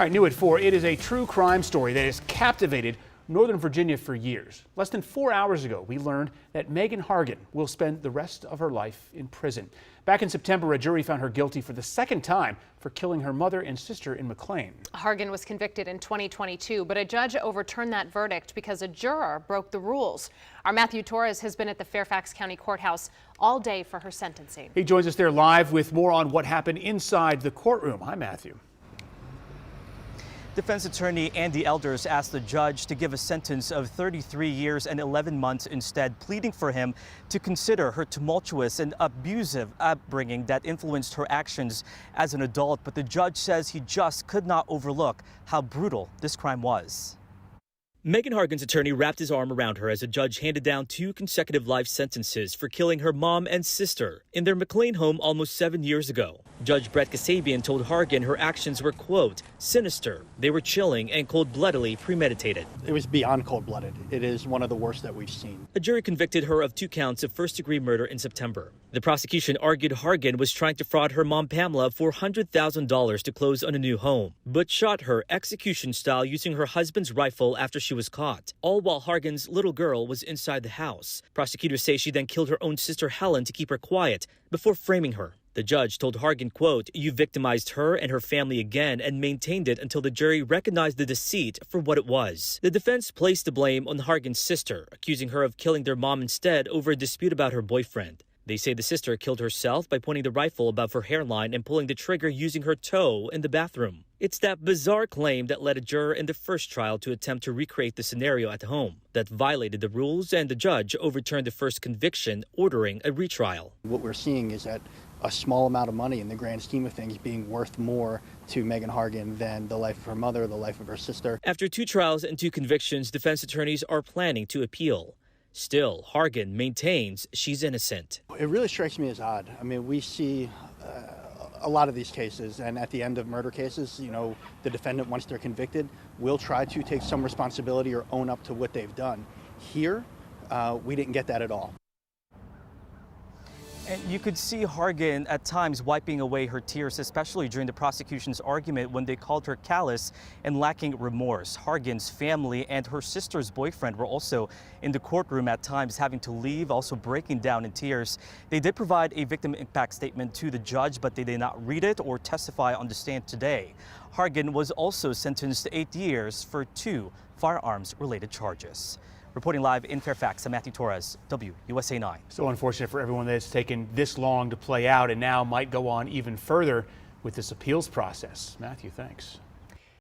All right, new at 4, it is a true crime story that has captivated Northern Virginia for years. Less than 4 hours ago, we learned that Megan Hargan will spend the rest of her life in prison. Back in September, a jury found her guilty for the second time for killing her mother and sister in McLean. Hargan was convicted in 2022, but a judge overturned that verdict because a juror broke the rules. Our Matthew Torres has been at the Fairfax County Courthouse all day for her sentencing. He joins us there live with more on what happened inside the courtroom. Hi, Matthew. Defense attorney Andy Elders asked the judge to give a sentence of 33 years and 11 months instead, pleading for him to consider her tumultuous and abusive upbringing that influenced her actions as an adult. But the judge says he just could not overlook how brutal this crime was. Megan Hargan's attorney wrapped his arm around her as a judge handed down 2 consecutive life sentences for killing her mom and sister in their McLean home almost 7 years ago. Judge Brett Kasabian told Hargan her actions were, quote, sinister. They were chilling and cold-bloodedly premeditated. It was beyond cold-blooded. It is one of the worst that we've seen. A jury convicted her of 2 counts of first-degree murder in September. The prosecution argued Hargan was trying to fraud her mom Pamela for $100,000 to close on a new home, but shot her execution style using her husband's rifle after she was caught, all while Hargan's little girl was inside the house. Prosecutors say she then killed her own sister Helen to keep her quiet before framing her. The judge told Hargan, quote, you victimized her and her family again and maintained it until the jury recognized the deceit for what it was. The defense placed the blame on Hargan's sister, accusing her of killing their mom instead over a dispute about her boyfriend. They say the sister killed herself by pointing the rifle above her hairline and pulling the trigger using her toe in the bathroom. It's that bizarre claim that led a juror in the first trial to attempt to recreate the scenario at home that violated the rules, and the judge overturned the first conviction, ordering a retrial. What we're seeing is that a small amount of money in the grand scheme of things being worth more to Megan Hargan than the life of her mother, the life of her sister. After 2 trials and 2 convictions, defense attorneys are planning to appeal. Still, Hargan maintains she's innocent. It really strikes me as odd. I mean, we see a lot of these cases, and at the end of murder cases, you know, the defendant, once they're convicted, will try to take some responsibility or own up to what they've done. Here, we didn't get that at all. And you could see Hargan at times wiping away her tears, especially during the prosecution's argument when they called her callous and lacking remorse. Hargan's family and her sister's boyfriend were also in the courtroom at times, having to leave, also breaking down in tears. They did provide a victim impact statement to the judge, but they did not read it or testify on the stand today. Hargan was also sentenced to 8 years for 2 firearms-related charges. Reporting live in Fairfax, I'm Matthew Torres, WUSA 9. So unfortunate for everyone that it's taken this long to play out and now might go on even further with this appeals process. Matthew, thanks.